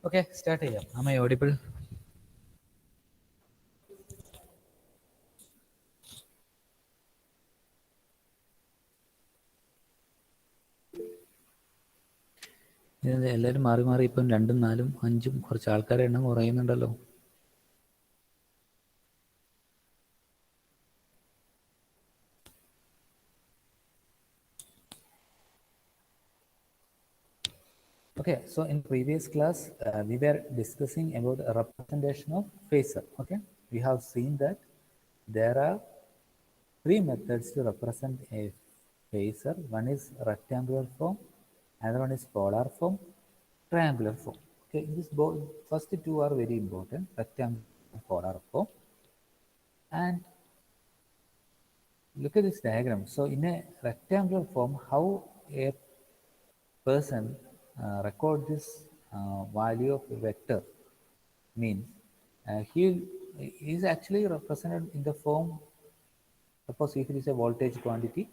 Okay, start here. Am I audible? എല്ലാവരും മാറി മാറി ഇപ്പം 2ഉം 4ഉം 5ഉം കുറച്ച് ആൾക്കാരെ എണ്ണം കുറയുന്നുണ്ടല്ലോ. Okay, so in previous class, we were discussing about a representation of phasor. Okay, we have seen that there are 3 methods to represent a phasor. One is rectangular form, another one is polar form, triangular form. Okay, this both first 2 are very important, rectangular and polar form. And look at this diagram. So in a rectangular form, how a person record this value of a vector means he is actually represented in the form. Suppose if it is a voltage quantity,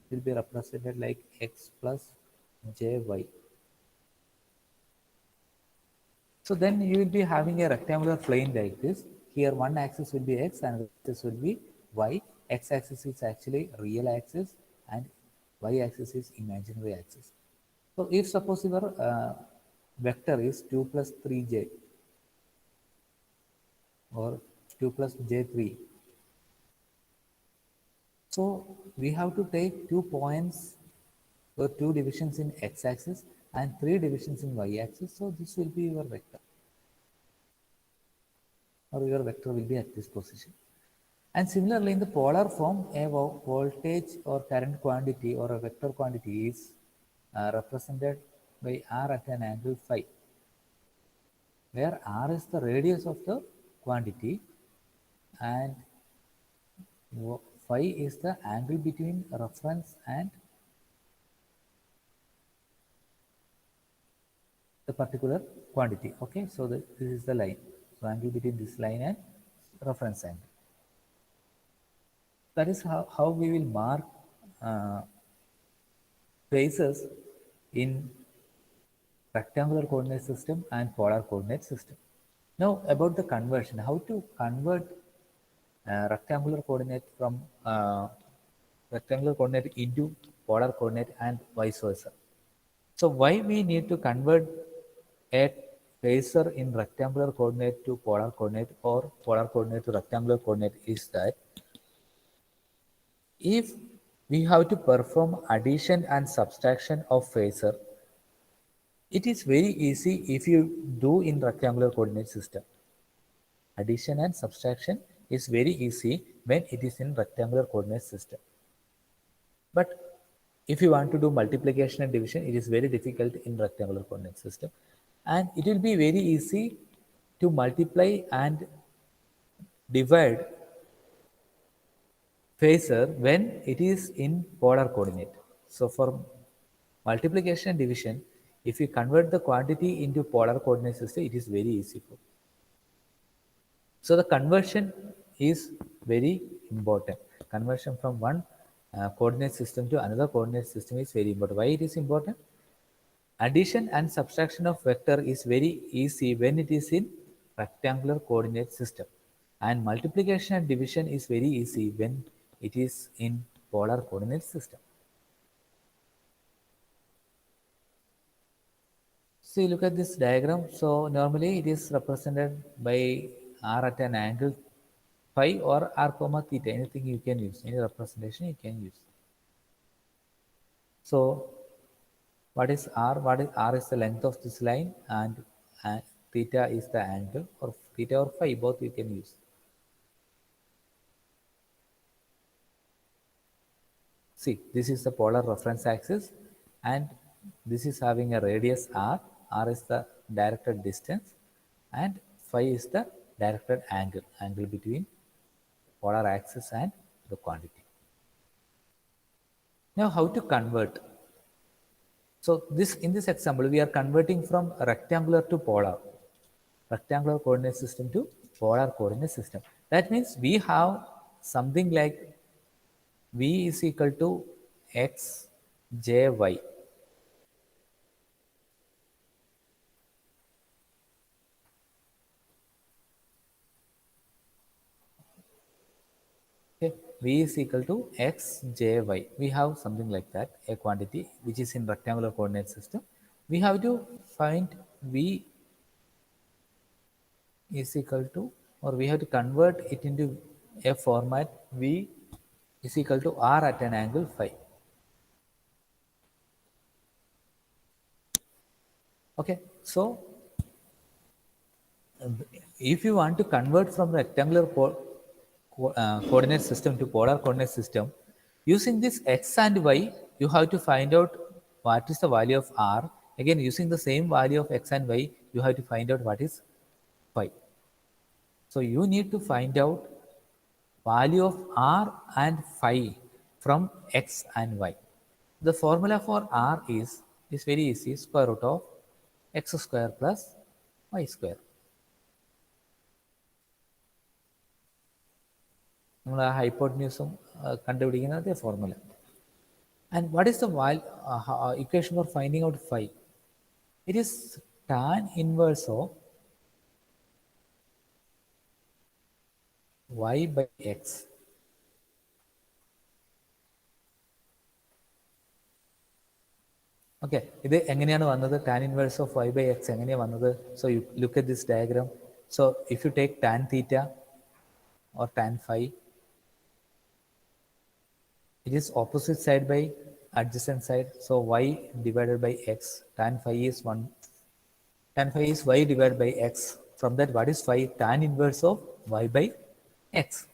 it will be represented like x plus jy. So then you will be having a rectangular plane like this. Here one axis will be x and another axis will be y. X axis is actually real axis and y axis is imaginary axis. So if suppose your vector is 2 plus 3j or 2 plus j3. So we have to take 2 points or 2 divisions in x-axis and 3 divisions in y-axis. So this will be your vector, or your vector will be at this position. And similarly, in the polar form, a voltage or current quantity or a vector quantity is represented by r at an angle phi, where r is the radius of the quantity and phi is the angle between reference and the particular quantity. Okay, so this is the line. So angle between this line and reference angle. That is how we will mark phasors in rectangular coordinate system and polar coordinate system. Now about the conversion, how to convert rectangular coordinate from rectangular coordinate into polar coordinate and vice versa. So why we need to convert a phasor in rectangular coordinate to polar coordinate or polar coordinate to rectangular coordinate is that if we have to perform addition and subtraction of phasor, it is very easy if you do in rectangular coordinate system. Addition and subtraction is very easy when it is in rectangular coordinate system. But if you want to do multiplication and division, it is very difficult in rectangular coordinate system. And it will be very easy to multiply and divide phasor when it is in polar coordinate. So for multiplication and division, if you convert the quantity into polar coordinate system, it is very easy. So the conversion is very important. Conversion from one coordinate system to another coordinate system is very important. Why it is important? Addition and subtraction of vector is very easy when it is in rectangular coordinate system, and multiplication and division is very easy when it is in polar coordinate system. See, look at this diagram. So normally it is represented by r at an angle phi or r comma theta. Anything you can use, any representation you can use. So what is r? What is r is the length of this line, and theta is the angle, or theta or phi, both you can use. See, this is the polar reference axis, and this is having a radius r. R is the directed distance, and phi is the directed angle, angle between polar axis and the quantity. Now, how to convert? So this, in this example, we are converting from rectangular to polar, rectangular coordinate system to polar coordinate system. That means we have something like v is equal to x, j, y. Okay, v is equal to x, j, y. We have something like that, a quantity which is in rectangular coordinate system. We have to find v is equal to, or we have to convert it into a format v is equal to r at an angle phi. Okay, so if you want to convert from rectangular coordinate system to polar coordinate system, using this x and y, you have to find out what is the value of r. Again, using the same value of x and y, you have to find out what is phi. So you need to find out value of r and phi from x and y. The formula for r is very easy, square root of x square plus y square. നമ്മൾ ആ ഹൈപ്പോട്ടന്യൂസും കണ്ടുപിടിക്കുന്ന അതേ formula. And what is the equation for finding out phi? It is tan inverse of y by x. Okay, ഇത് എങ്ങനെയാണ് വന്നത്? Tan inverse of y by x എങ്ങനെയാണ് വന്നത്? So you look at this diagram. So if you take tan theta or tan phi, it is opposite side by adjacent side. So y divided by x, tan phi is 1. Tan phi is y divided by x. From that, what is phi? Tan inverse of y by x.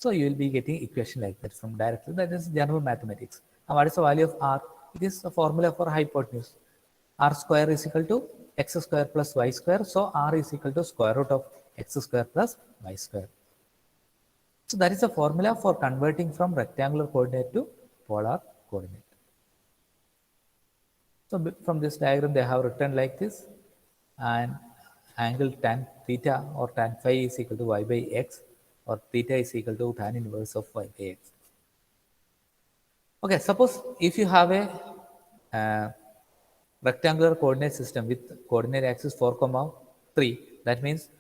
So you will be getting equation like that from directly. That is general mathematics. And what is the value of r? It is a formula for hypotenuse. R square is equal to x square plus y square. So r is equal to square root of x square plus y square. So that is the formula for converting from rectangular coordinate to polar coordinate. So from this diagram, they have written like this, and angle tan theta or tan phi is equal to y by x, or theta is equal to tan inverse of y by x. Okay, suppose if you have a uh, rectangular coordinate system with coordinate axis 4 comma 3, that means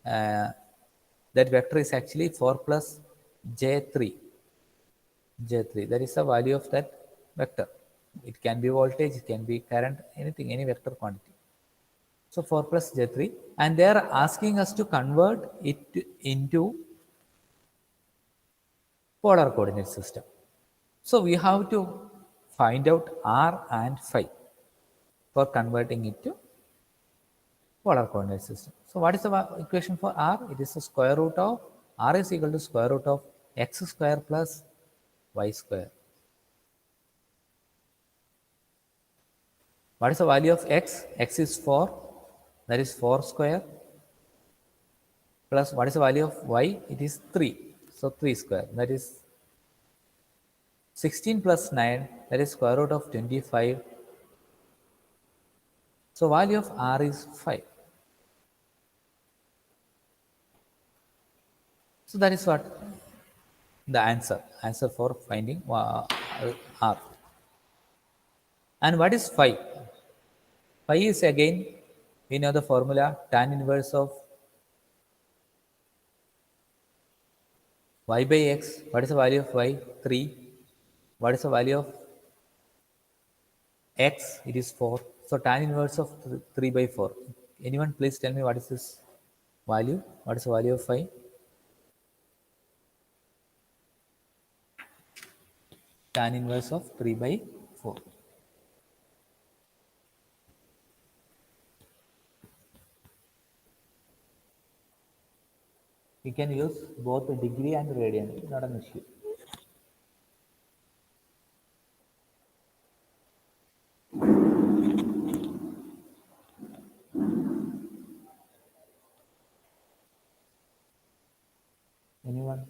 uh, that vector is actually 4 plus j3. j3, that is the value of that vector. It can be voltage, it can be current, anything, any vector quantity. So 4 plus j3, and they are asking us to convert it into polar coordinate system. So we have to find out r and phi for converting it to polar coordinate system. So what is the equation for r? It is the square root of r is equal to square root of x square plus y square. What is the value of x? X is 4, that is 4 square, plus what is the value of y? It is 3, so 3 square, that is 16 plus 9, that is square root of 25. So value of r is 5. So that is what the answer for finding r. And what is phi? Phi is again, we know the formula, tan inverse of y by x. What is the value of y? 3. What is the value of x? It is 4. So tan inverse of 3 by 4. Anyone please tell me what is this value? What is the value of phi? Tan inverse of 3 by 4. We can use both degree and radian, not an issue. Anyone?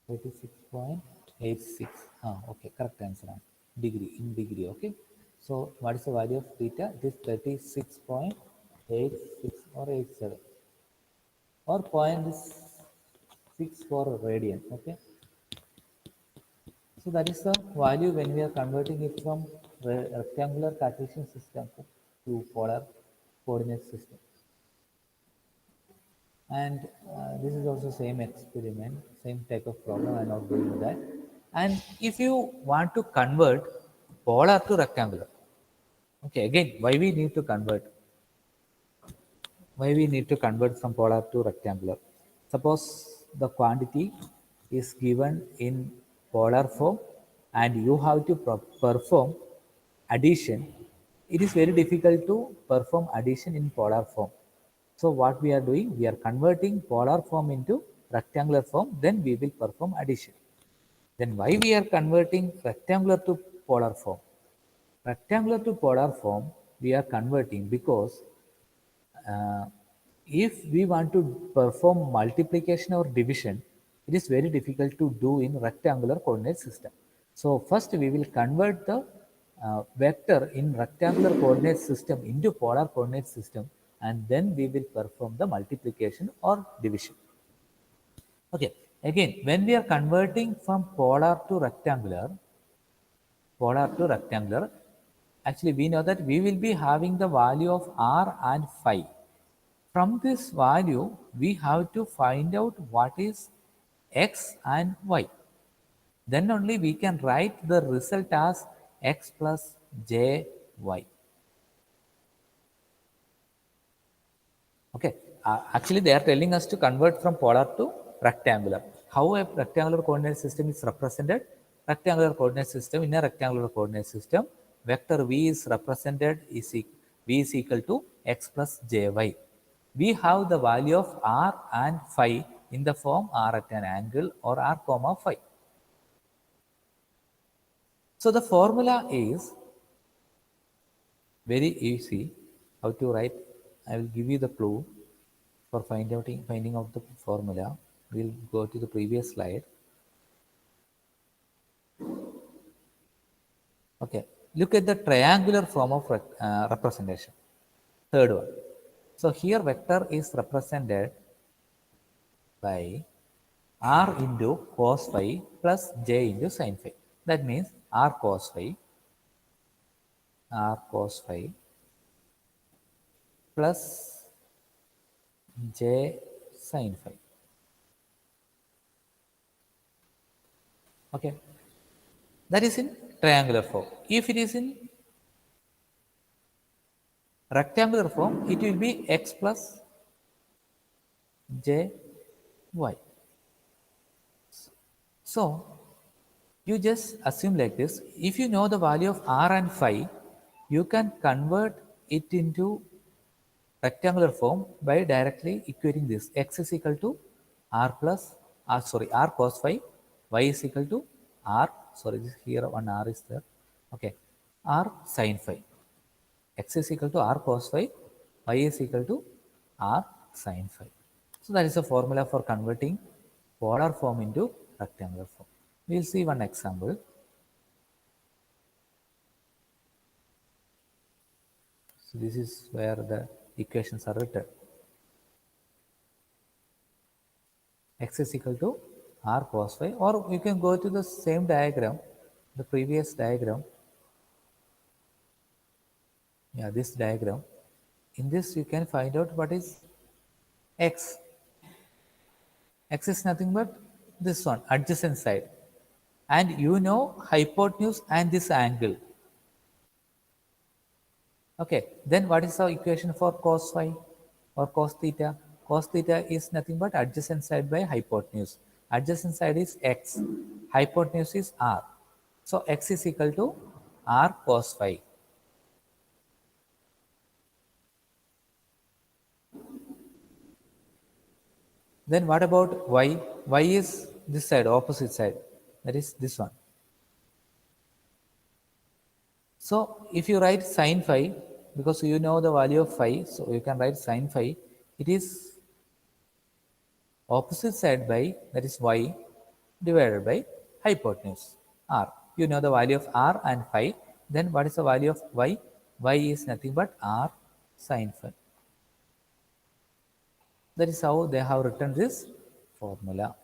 .86. Okay, correct answer. Degree, in degree, okay. So what is the value of theta? It is 36.86 or 87 or 0.64 radian. Okay. So that is the value when we are converting it from rectangular Cartesian system to polar coordinate system. And this is also same experiment, same type of problem. I'm not doing that. And if you want to convert polar to rectangular, okay, again, why we need to convert? Why we need to convert from polar to rectangular? Suppose the quantity is given in polar form and you have to perform addition. It is very difficult to perform addition in polar form. So what we are doing, we are converting polar form into rectangular form, then we will perform addition. Then why we are converting rectangular to polar form? Rectangular to polar form, we are converting because uh, if we want to perform multiplication or division, it is very difficult to do in rectangular coordinate system. So first we will convert the vector in rectangular coordinate system into polar coordinate system, and then we will perform the multiplication or division. Okay, again, when we are converting from polar to rectangular, actually we know that we will be having the value of r and phi. From this value, we have to find out what is x and y. Then only we can write the result as x plus jy. Okay. Actually, they are telling us to convert from polar to rectangular. How a rectangular coordinate system is represented? Rectangular coordinate system, in a rectangular coordinate system, vector v is represented v is equal to x plus jy. We have the value of r and phi in the form r at an angle or r comma phi. So the formula is very easy. How to write? I will give you the clue for finding out the formula. We'll go to the previous slide. Okay, look at the triangular form of representation. Third one. So here vector is represented by r into cos phi plus j into sin phi. That means r cos phi plus j sin phi. Okay, that is in triangular form. If it is in rectangular form, it will be x plus jy. So you just assume like this. If you know the value of r and phi, you can convert it into rectangular form by directly equating this. X is equal to r plus r cos phi, y is equal to r, sorry, this here one r is there. Okay, r sin phi. X is equal to r cos phi, y is equal to r sin phi. So that is a formula for converting polar form into rectangular form. We'll see one example. So this is where the equations are written. X is equal to r cos phi, or you can go to the same diagram, the previous diagram. Yeah, this diagram. In this you can find out what is x. X is nothing but this one, adjacent side. And you know hypotenuse and this angle. Okay, then what is the equation for cos phi or cos theta? Cos theta is nothing but adjacent side by hypotenuse. Adjacent side is x, hypotenuse is r. So x is equal to r cos phi. Then what about y? Y is this side, opposite side. That is this one. So if you write sin phi, because you know the value of phi, so you can write sin phi. It is opposite side by, that is y, divided by hypotenuse r. You know the value of r and phi. Then what is the value of y? Y is nothing but r sine phi. That is how they have written this formula.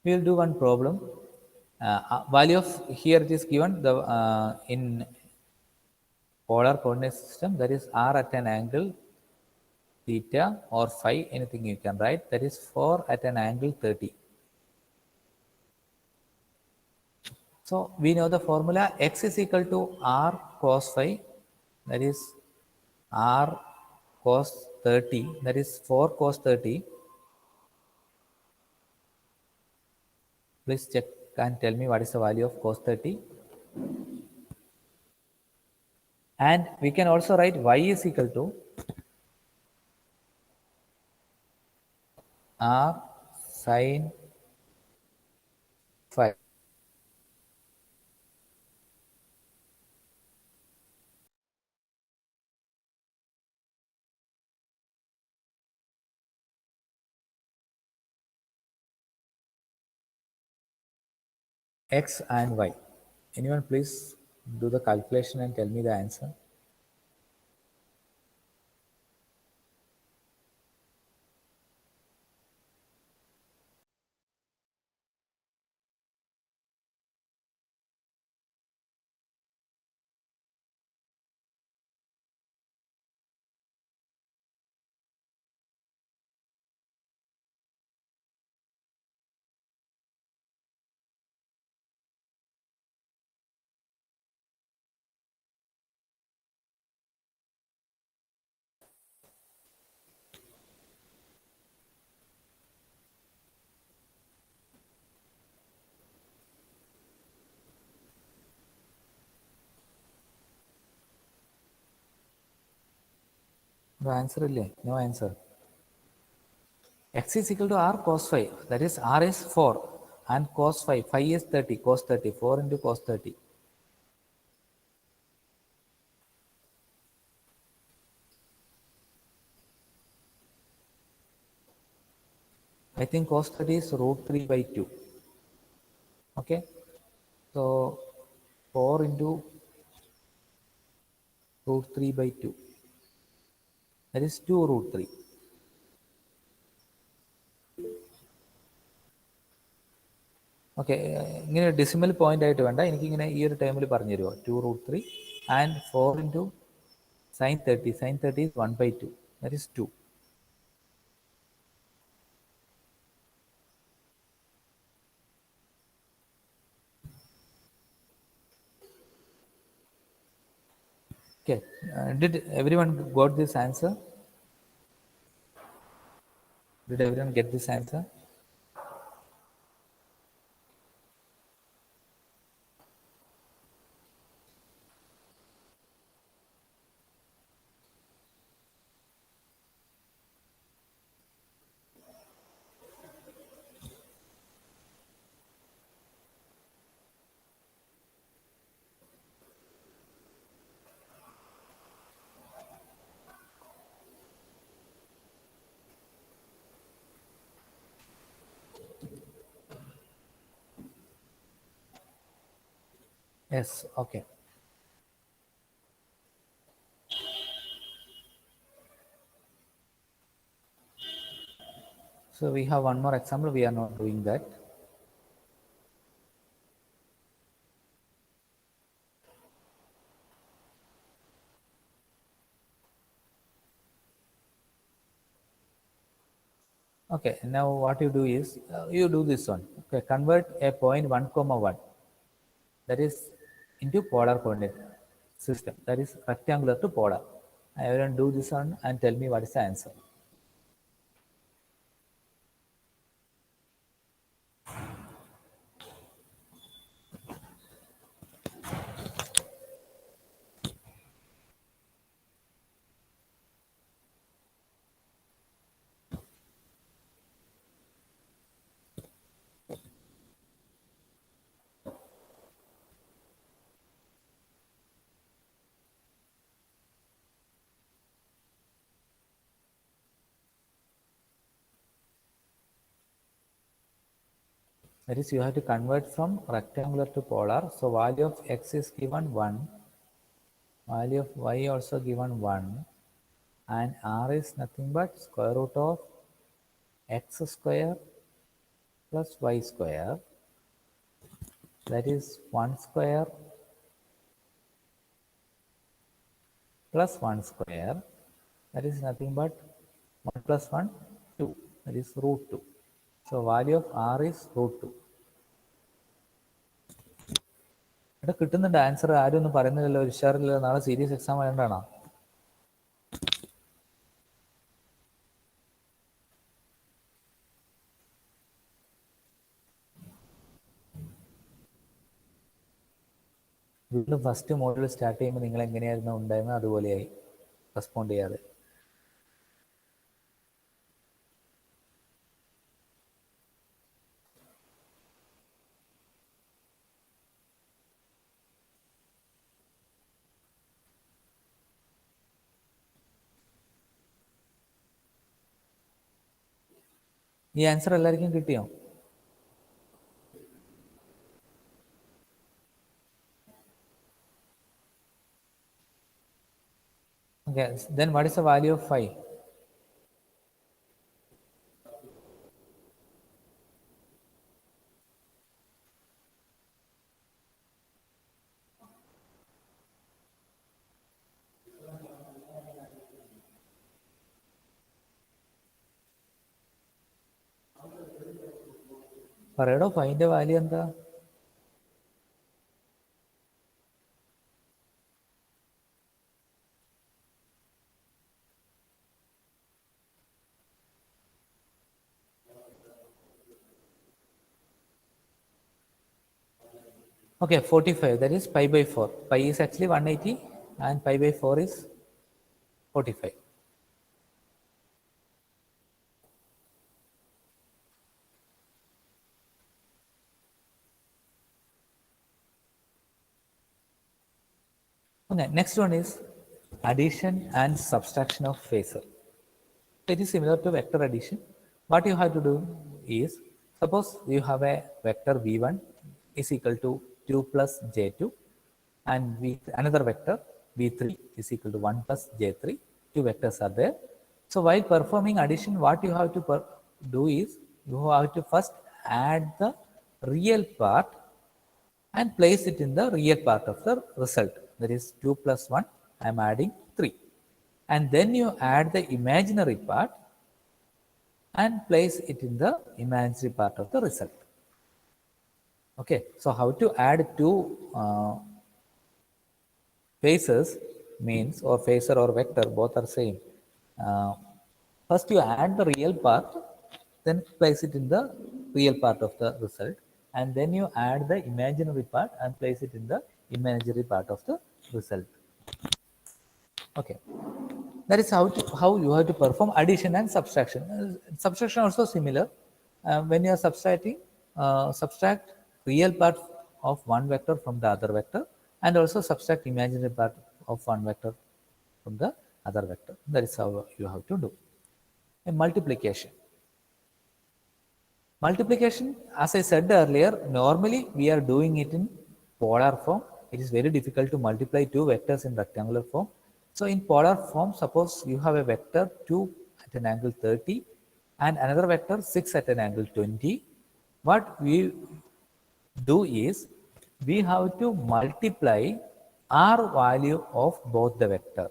We will do one problem. Value of here it is given the in polar coordinate system, that is r at an angle theta or phi, anything you can write, that is 4 at an angle 30. So we know the formula x is equal to r cos phi, that is r cos 30, that is 4 cos 30. Please check and tell me what is the value of cos 30. And we can also write y is equal to r sine phi. X and y. Anyone please do the calculation and tell me the answer. The answer is no answer. X is equal to r cos phi. That is r is 4 and cos phi. Phi is 30. Cos 30. 4 into cos 30. I think cos 30 is root 3 by 2. Okay. So 4 into root 3 by 2. That is 2 root 3. Okay ഇങ്ങനെ decimal point ആയിട്ട് വേണ്ട, എനിക്കിങ്ങനെ ഈ ഒരു ടൈമിൽ പറഞ്ഞു തരുമോ? 2 root 3 and 4 into sine 30. Sine 30 is 1 by 2. That is 2. Okay. Did everyone got this answer? Did everyone get this answer? Yes. Okay. So we have one more example. We are not doing that. Okay. Now what you do is you do this one. Okay. Convert a point 1 comma 1, that is into polar coordinate system. That is rectangular to polar. Everyone do this one and tell me what is the answer. That is, you have to convert from rectangular to polar. So value of x is given 1, value of y also given 1, and r is nothing but square root of x square plus y square, that is 1 square plus 1 square, that is nothing but 1 plus 1, 2, that is root 2. So value of r is root 2. ഇവിടെ കിട്ടുന്നുണ്ട് answer. ആരും ഒന്നും പറയുന്നില്ലല്ലോ, ഉഷാറില്ലല്ലോ. നാളെ serious exam വേണ്ടാണോ? വീണ്ടും first model start ചെയ്യുമ്പോൾ നിങ്ങൾ എങ്ങനെയായിരുന്നു ഉണ്ടായിരുന്നത് അതുപോലെയായി, റെസ്പോണ്ട് ചെയ്യാതെ. ഈ ആൻസർ എല്ലാവർക്കും കിട്ടിയോ? Okay, then what is the value of 5? പറയടോ, 5ന്റെ വാല്യൂ എന്താ? Okay, 45, that is pi by 4. Pi is actually 180 and pi by 4 is 45. Okay, next one is addition and subtraction of phasor. It is similar to vector addition. What you have to do is, suppose you have a vector v1 is equal to 2 plus j2, and another vector v3 is equal to 1 plus j3. Two vectors are there. So while performing addition, what you have to do is, you have to first add the real part and place it in the real part of the result. That is 2 plus 1, I am adding 3. And then you add the imaginary part and place it in the imaginary part of the result. Okay, so how to add two phasors means, or phasor or vector, both are same. First you add the real part, then place it in the real part of the result, and then you add the imaginary part and place it in the imaginary part of the result. Okay, that is how you have to perform addition and subtraction. Subtraction also similar. When you are subtracting, subtract real part of one vector from the other vector, and also subtract imaginary part of one vector from the other vector. That is how you have to do. A multiplication. Multiplication, as I said earlier, normally we are doing it in polar form. It is very difficult to multiply two vectors in rectangular form. So in polar form, suppose you have a vector 2 at an angle 30 and another vector 6 at an angle 20. What we do is, we have to multiply r value of both the vector.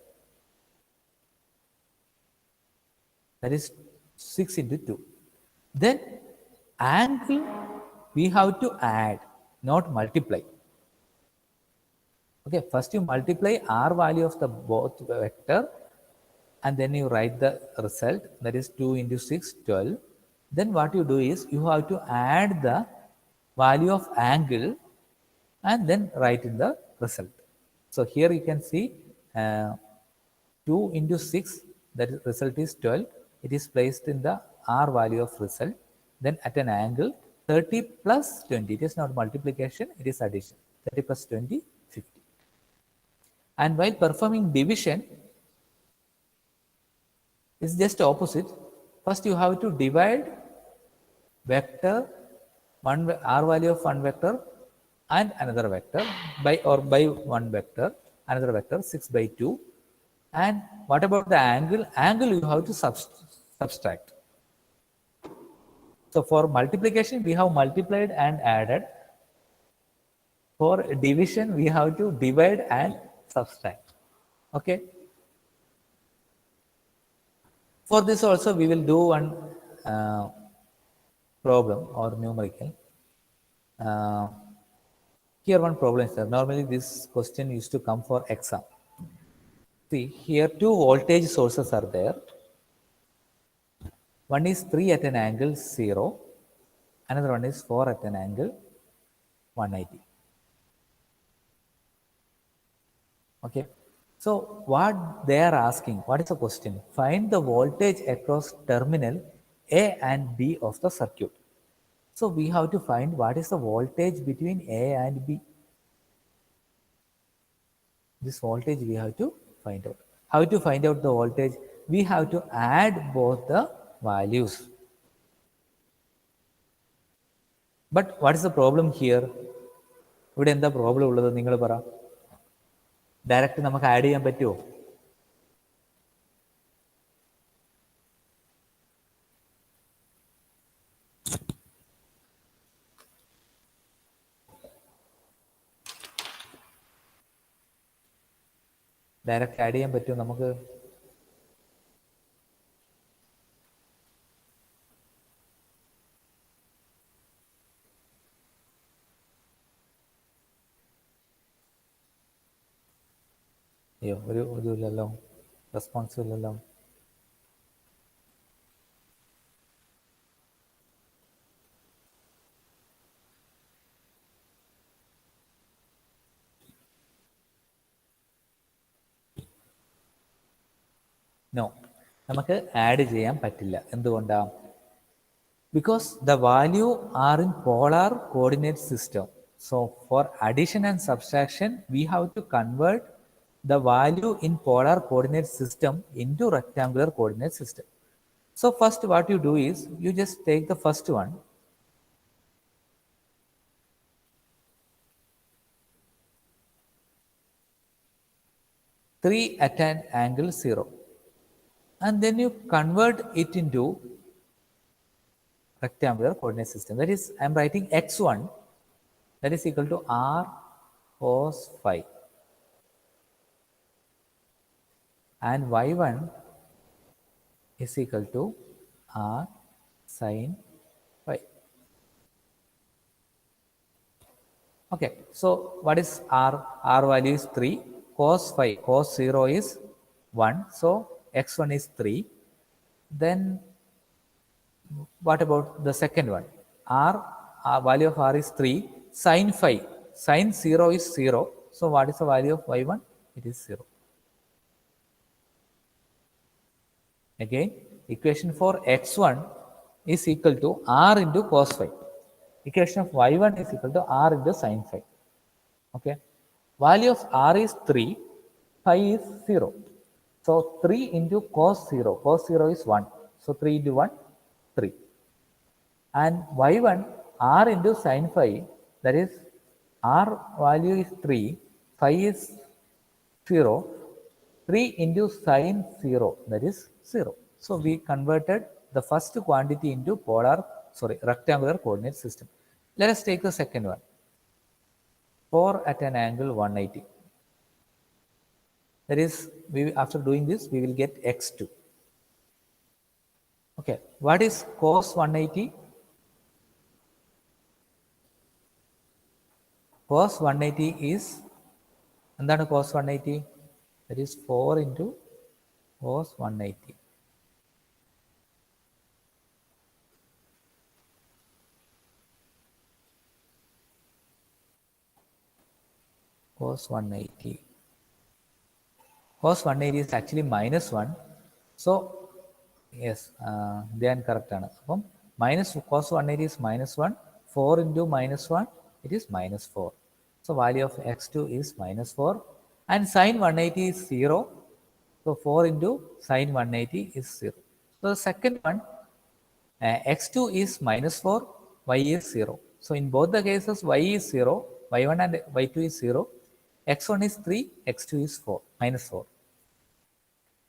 That is 6 into 2. Then angle we have to add, not multiply. Okay, first you multiply r value of the both vector and then you write the result, that is 2 into 6, 12. Then what you do is, you have to add the value of angle and then write in the result. So here you can see 2 into 6, that result is 12. It is placed in the r value of result. Then at an angle 30 plus 20, it is not multiplication, it is addition. 30 plus 20, 50. And while performing division, it's just opposite. First you have to divide vector r value of one vector and another vector by one vector, another vector 6 by 2. And what about the angle? Angle you have to subtract. So for multiplication, we have multiplied and added. For division, we have to divide and subtract. Okay. For this also, we will do one uh, problem or numerical. Uh, Here one problem is that normally this question used to come for exam. See, here two voltage sources are there. One is 3 at an angle 0, another one is 4 at an angle 180. Okay. So what they are asking, what is the question? Find the voltage across terminal A and B of the circuit. So we have to find what is the voltage between A and B. This voltage we have to find out. How to find out the voltage? We have to add both the values. But what is the problem here? ഇവിടെ എന്താ problem ഉള്ളത് നിങ്ങൾ പറ. Direct നമുക്ക് add ചെയ്യാൻ പറ്റുമോ? Direct add ചെയ്യാൻ പറ്റുമോ നമുക്ക്? അയ്യോ, ഒരു ഇതുമില്ലല്ലോ, റെസ്പോൺസ് ഇല്ലല്ലോ. നോ, നമുക്ക് ആഡ് ചെയ്യാൻ പറ്റില്ല. എന്തുകൊണ്ടാണ്? Because the value are in polar coordinate system. So for addition and subtraction, we have to convert the value in polar coordinate system into rectangular coordinate system. So first what you do is, you just take the first one. Three at an angle 0. And then you convert it into rectangular coordinate system. That is, I am writing x1, that is equal to r cos phi, and y1 is equal to r sin phi. Okay, so what is r? R value is 3, cos phi, cos 0 is 1, so x1 is 3. Then what about the second one? R value of r is 3, sin phi, sin 0 is 0, so what is the value of y1? It is 0. Again, equation for x1 is equal to r into cos phi. Equation of y1 is equal to r into sin phi. Okay, value of r is 3, phi is 0. So 3 into cos 0, cos 0 is 1. So 3 into 1, 3. And y1, r into sin phi, that is r value is 3, phi is 0. 3 into sin 0, that is 0. So we converted the first quantity into rectangular coordinate system. Let us take the second one. 4 at an angle 180. That is, after doing this, we will get x2. Okay, what is cos 180? Cos 180 is, എന്താണ് cos 180? That is 4 into cos 180. Cos 180. Cos 180 is actually minus 1. So, yes, then correct. Minus cos 180 is minus 1. 4 into minus 1, it is minus 4. So, value of x2 is minus 4. And sin 180 is 0. So, 4 into sin 180 is 0. So, the second one, x2 is minus 4, y is 0. So in both the cases, y is 0, y1 and y2 is 0, x1 is 3, x2 is 4, minus 4.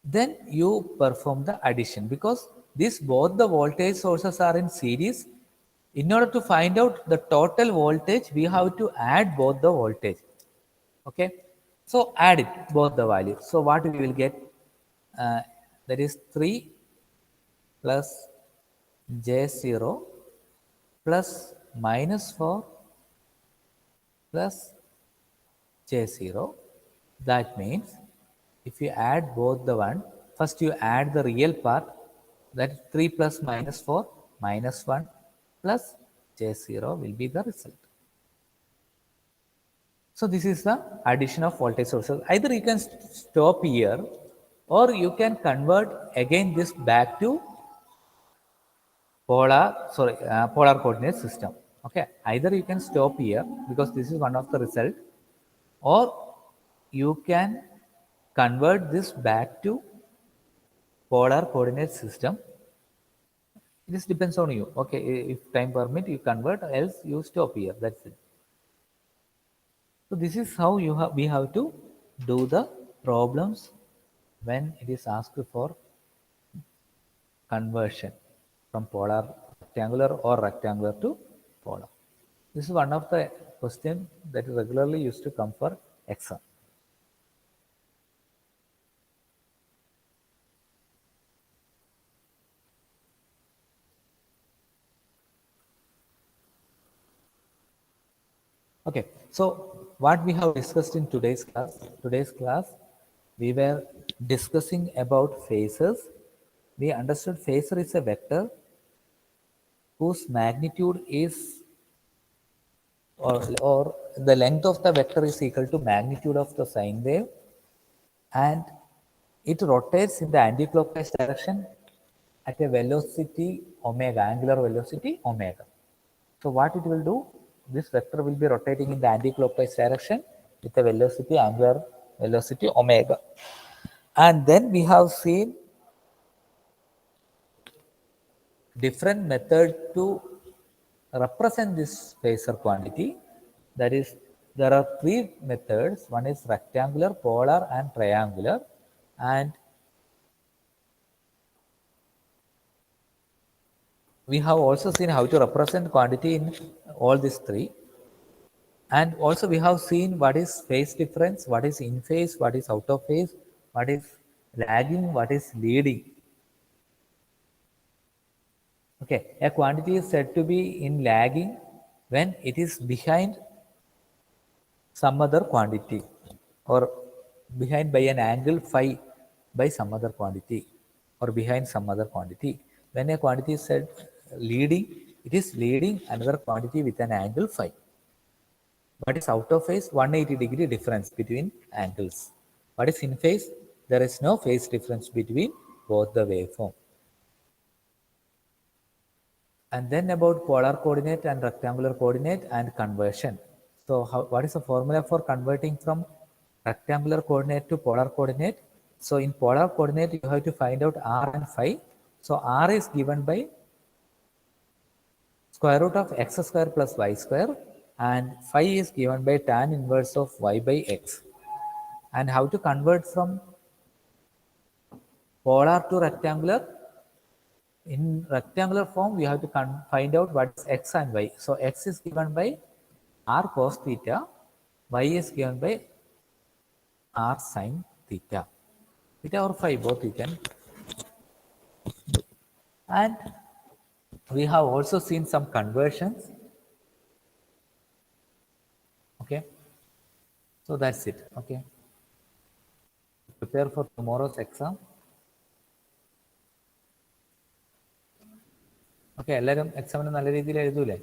Then you perform the addition because these both the voltage sources are in series. In order to find out the total voltage, we have to add both the voltage. Okay, so add it both the values. So what we will get? Uh, that is 3 plus j0 plus minus 4 plus j0. That means if you add both the one, first you add the real part, that is 3 plus minus 4 minus 1 plus j0 will be the result. So this is the addition of voltage sources. Either you can stop here or you can convert again this back to polar coordinate system. Okay, either you can stop here because this is one of the result, or you can convert this back to polar coordinate system. This depends on you. Okay, if time permit you convert, else you stop here. That's it. So this is how we have to do the problems when it is asked for conversion from polar rectangular or rectangular to polar. This is one of the question that is regularly used to come for exam. Okay, so what we have discussed in today's class, we were discussing about phasors. We understood phasor is a vector whose magnitude is or the length of the vector is equal to magnitude of the sine wave, and it rotates in the anticlockwise direction at a velocity omega, angular velocity omega. So what it will do, this vector will be rotating in the anticlockwise direction with a velocity, angular velocity omega. And then we have seen different method to represent this phasor quantity. That is, there are three methods. One is rectangular, polar, and triangular. And we have also seen how to represent quantity in all these three. And also we have seen what is phase difference, what is in phase, what is out of phase, what is lagging, what is leading. Okay, a quantity is said to be in lagging when it is behind some other quantity or behind by an angle phi by some other quantity or behind some other quantity. When a quantity is said leading, it is leading another quantity with an angle phi. What is out of phase? 180-degree difference between angles. What is in phase? There is no phase difference between both the waveform. And then about polar coordinate and rectangular coordinate and conversion. So what is the formula for converting from rectangular coordinate to polar coordinate? So in polar coordinate, you have to find out r and phi. So r is given by square root of x square plus y square, and phi is given by tan inverse of y by x. And how to convert from polar to rectangular? In rectangular form, we have to find out what is x and y. So x is given by r cos theta, y is given by r sin theta. Theta or phi, both you can. And we have also seen some conversions. Okay, so that's it. Okay, prepare for tomorrow's exam. Okay, എല്ലാവരും എക്സാമിന് നല്ല രീതിയിൽ എഴുതൂലേ?